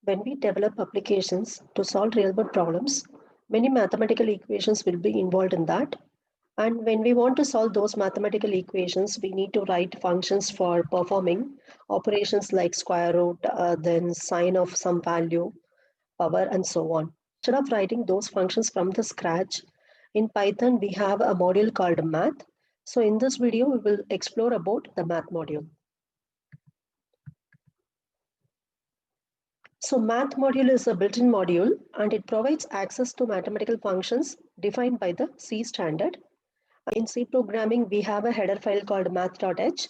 When we develop applications to solve real-world problems, many mathematical equations will be involved in that. And when we want to solve those mathematical equations, we need to write functions for performing operations like square root, then sine of some value, power, and so on. Instead of writing those functions from the scratch, in Python, we have a module called math. So in this video, we will explore about the math module. So math module is a built-in module and it provides access to mathematical functions defined by the C standard. In C programming, we have a header file called math.h.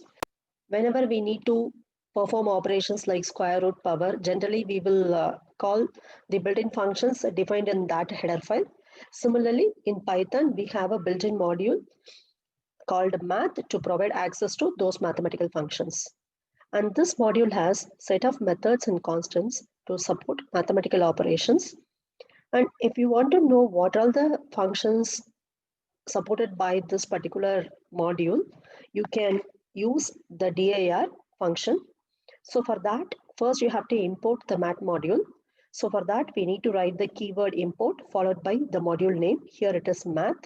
Whenever we need to perform operations like square root, power, generally we will call the built-in functions defined in that header file. Similarly, in Python, we have a built-in module called math to provide access to those mathematical functions. And this module has set of methods and constants to support mathematical operations. And if you want to know what are the functions supported by this particular module, you can use the dir function. So for that, first you have to import the math module. So for that, we need to write the keyword import followed by the module name. Here it is math.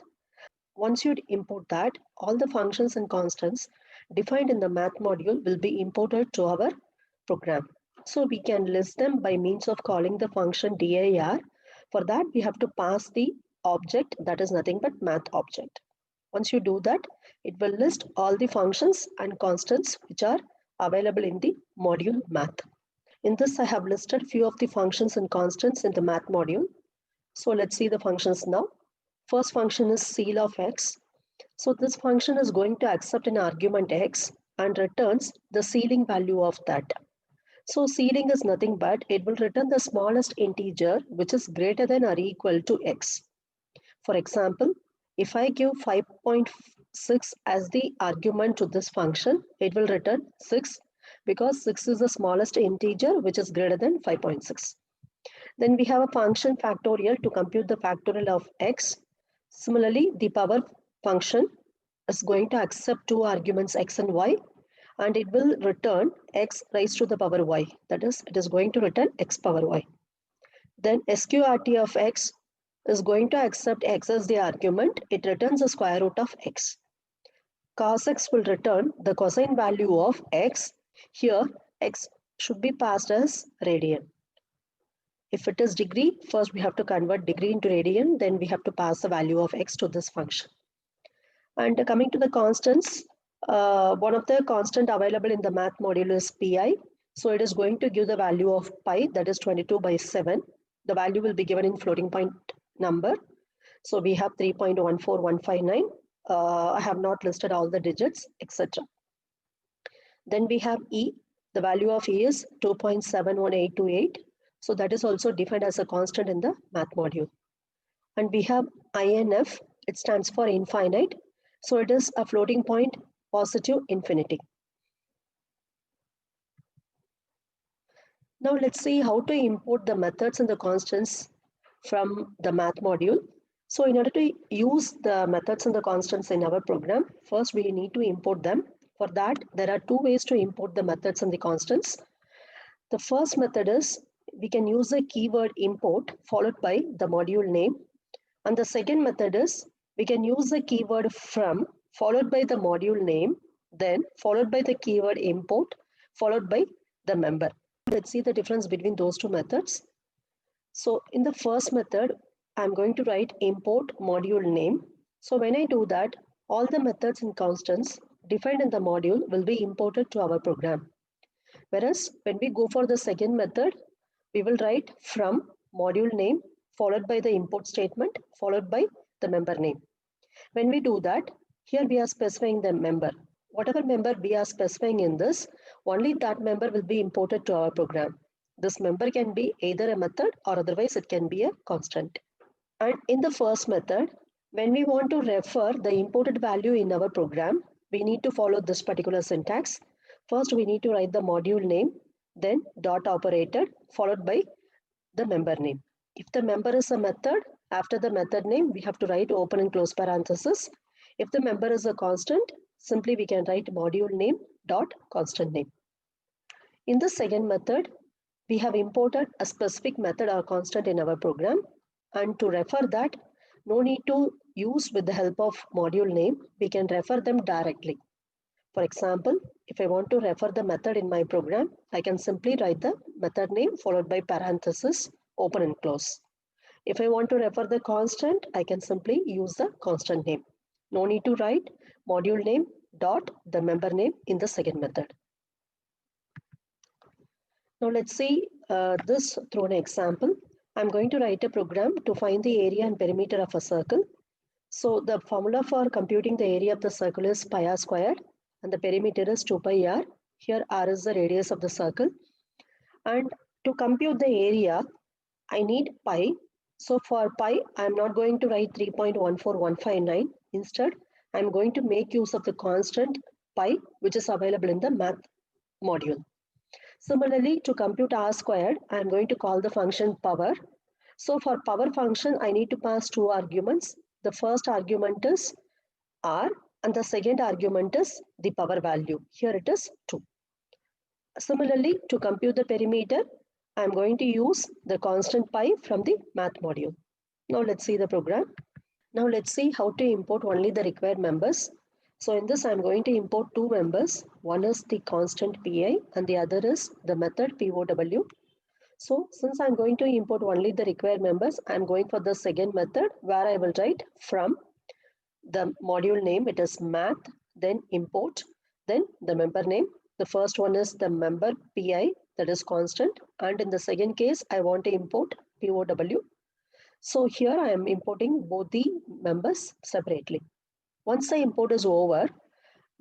Once you import that, all the functions and constants defined in the math module will be imported to our program. So we can list them by means of calling the function dir. For that, we have to pass the object that is nothing but math object. Once you do that, it will list all the functions and constants which are available in the module math. In this, I have listed few of the functions and constants in the math module. So let's see the functions now. First function is ceil of x. So this function is going to accept an argument x and returns the ceiling value of that. So ceiling is nothing but it will return the smallest integer which is greater than or equal to x. For example, if I give 5.6 as the argument to this function, it will return 6 because 6 is the smallest integer which is greater than 5.6. Then we have a function factorial to compute the factorial of x. Similarly, the power function is going to accept two arguments x and y, and it will return x raised to the power y. That is, it is going to return x power y. Then sqrt of x is going to accept x as the argument. It returns the square root of x. Cos x will return the cosine value of x. Here, x should be passed as radian. If it is degree, first we have to convert degree into radian, then we have to pass the value of x to this function. And coming to the constants, one of the constant available in the math module is pi. So it is going to give the value of pi, that is 22/7. The value will be given in floating point number. So we have 3.14159. I have not listed all the digits, etc. Then we have e. The value of e is 2.71828. So that is also defined as a constant in the math module. And we have INF, it stands for infinite. So it is a floating point positive infinity. Now let's see how to import the methods and the constants from the math module. So in order to use the methods and the constants in our program, first we need to import them. For that, there are two ways to import the methods and the constants. The first method is we can use the keyword import followed by the module name. And the second method is we can use the keyword from followed by the module name, then followed by the keyword import, followed by the member. Let's see the difference between those two methods. So in the first method, I'm going to write import module name. So when I do that, all the methods and constants defined in the module will be imported to our program. Whereas when we go for the second method, we will write from module name followed by the import statement followed by the member name. When we do that, here we are specifying the member. Whatever member we are specifying in this, only that member will be imported to our program. This member can be either a method or otherwise it can be a constant. And in the first method, when we want to refer the imported value in our program, we need to follow this particular syntax. First, we need to write the module name, then dot operator followed by the member name. If the member is a method, after the method name, we have to write open and close parenthesis. If the member is a constant, simply we can write module name dot constant name. In the second method, we have imported a specific method or constant in our program, and to refer that, no need to use with the help of module name, we can refer them directly. For example, if I want to refer the method in my program, I can simply write the method name followed by parenthesis, open and close. If I want to refer the constant, I can simply use the constant name. No need to write module name dot the member name in the second method. Now let's see this through an example. I'm going to write a program to find the area and perimeter of a circle. So the formula for computing the area of the circle is pi r squared and the perimeter is 2 pi r. Here r is the radius of the circle. And to compute the area, I need pi. So for pi, I'm not going to write 3.14159. Instead, I'm going to make use of the constant pi, which is available in the math module. Similarly, to compute r squared, I'm going to call the function power. So for power function, I need to pass two arguments. The first argument is r and the second argument is the power value. Here it is 2. Similarly, to compute the perimeter, I'm going to use the constant pi from the math module. Now let's see the program. Now let's see how to import only the required members. So in this, I'm going to import two members. One is the constant pi and the other is the method POW. So since I'm going to import only the required members, I'm going for the second method where I will write from the module name, it is math, then import, then the member name. The first one is the member pi, that is constant, and in the second case, I want to import POW. So here I am importing both the members separately. Once the import is over,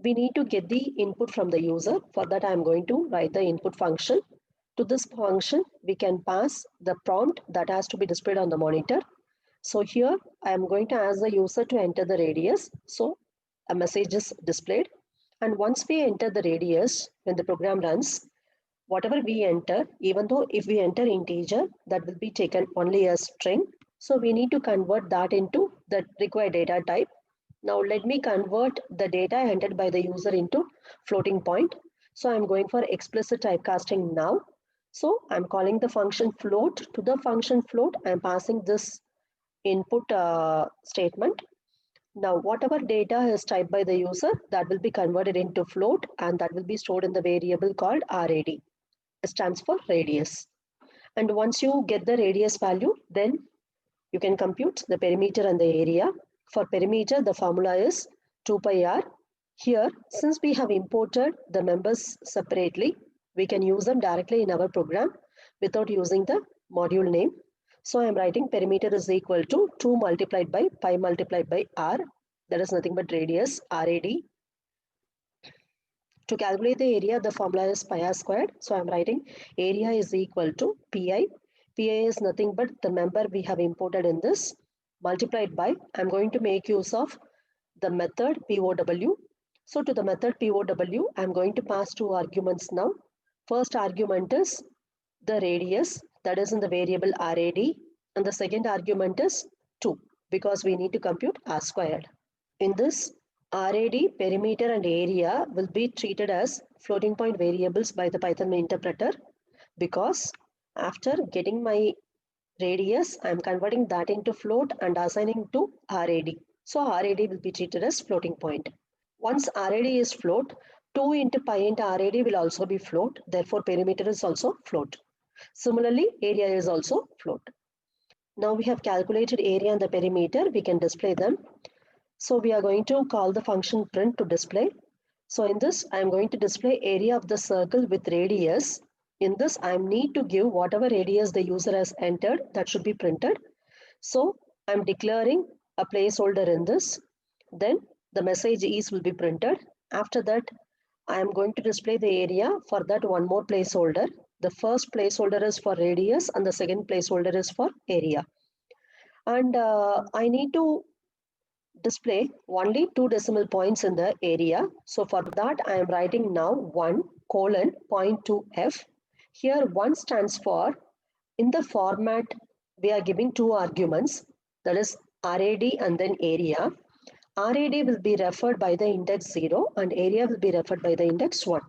we need to get the input from the user. For that, I am going to write the input function. To this function, we can pass the prompt that has to be displayed on the monitor. So here I am going to ask the user to enter the radius. So a message is displayed. And once we enter the radius, when the program runs, whatever we enter, even though if we enter integer, that will be taken only as string. So we need to convert that into the required data type. Now let me convert the data entered by the user into floating point. So I'm going for explicit typecasting now. So I'm calling the function float. To the function float, I'm passing this input statement. Now, whatever data is typed by the user, that will be converted into float and that will be stored in the variable called RAD. It stands for radius. And once you get the radius value, then you can compute the perimeter and the area. For perimeter, the formula is 2 pi r. Here, since we have imported the members separately, we can use them directly in our program without using the module name. So I am writing perimeter is equal to 2 multiplied by pi multiplied by r. That is nothing but radius, RAD. To calculate the area, the formula is pi r squared. So I'm writing area is equal to pi. Pi is nothing but the member we have imported in this multiplied by, I'm going to make use of the method POW. So to the method POW, I'm going to pass two arguments now. First argument is the radius, that is in the variable RAD, and the second argument is 2 because we need to compute r squared. In this, RAD, perimeter and area will be treated as floating point variables by the Python interpreter because after getting my radius, I am converting that into float and assigning to RAD. So RAD will be treated as floating point. Once RAD is float, 2 into pi into RAD will also be float. Therefore, perimeter is also float. Similarly, area is also float. Now we have calculated area and the perimeter. We can display them. So we are going to call the function print to display. So in this, I am going to display area of the circle with radius. In this, I need to give whatever radius the user has entered, that should be printed. So I'm declaring a placeholder in this. Then the message is will be printed. After that, I am going to display the area. For that, one more placeholder. The first placeholder is for radius and the second placeholder is for area. And I need to display only 2 decimal points in the area. So for that, I am writing now 1:0.2f. Here 1 stands for, in the format, we are giving 2 arguments, that is RAD and then area. RAD will be referred by the index 0 and area will be referred by the index 1.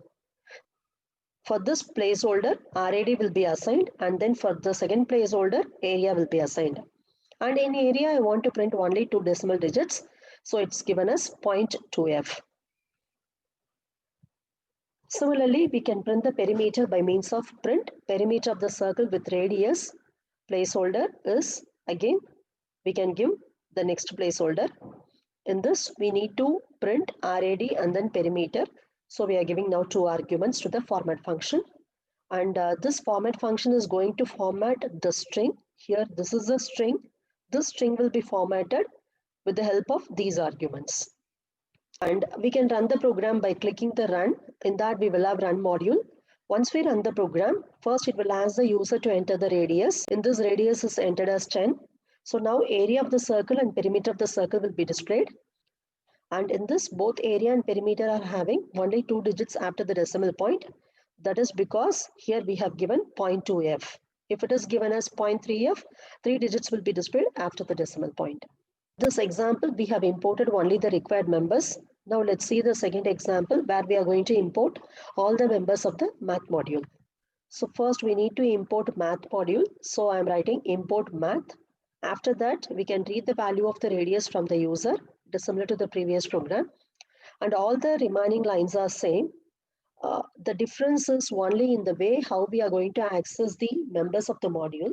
For this placeholder, RAD will be assigned, and then for the second placeholder, area will be assigned. And in area, I want to print only 2 decimal digits. So it's given as 0.2f. Similarly, we can print the perimeter by means of print perimeter of the circle with radius. Placeholder is, again, we can give the next placeholder. In this, we need to print RAD and then perimeter. So we are giving now 2 arguments to the format function. And this format function is going to format the string. Here, this is the string. This string will be formatted with the help of these arguments. And we can run the program by clicking the run. In that, we will have run module. Once we run the program, first it will ask the user to enter the radius. In this, radius is entered as 10. So now area of the circle and perimeter of the circle will be displayed. And in this, both area and perimeter are having only 2 digits after the decimal point. That is because here we have given 0.2f. If it is given as 0.3f, 3 digits will be displayed after the decimal point. This example, we have imported only the required members. Now let's see the second example where we are going to import all the members of the math module. So first we need to import math module. So I'm writing import math. After that, we can read the value of the radius from the user. It is similar to the previous program. And all the remaining lines are same. The difference is only in the way how we are going to access the members of the module.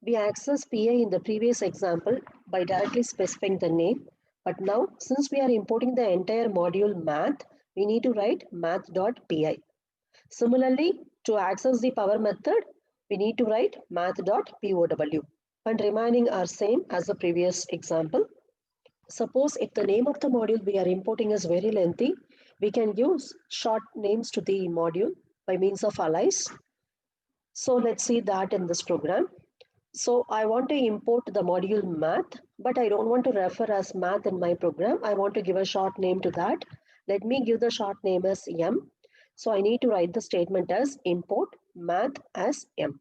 We access PI in the previous example by directly specifying the name. But now, since we are importing the entire module math, we need to write math.py. Similarly, to access the power method, we need to write math.pow. And remaining are same as the previous example. Suppose if the name of the module we are importing is very lengthy, we can use short names to the module by means of alias. So let's see that in this program. So I want to import the module math, but I don't want to refer as math in my program. I want to give a short name to that. Let me give the short name as M. So I need to write the statement as import math as M.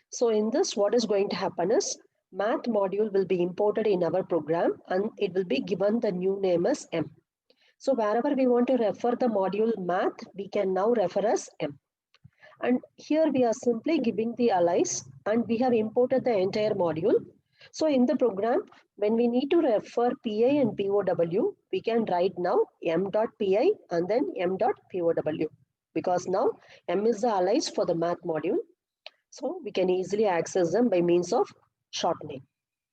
So in this, what is going to happen is math module will be imported in our program and it will be given the new name as M. So wherever we want to refer the module math, we can now refer as M. And here we are simply giving the alias and we have imported the entire module. So in the program, when we need to refer PI and POW, we can write now m.pi and then m.pow because now M is the alias for the math module. So we can easily access them by means of short name.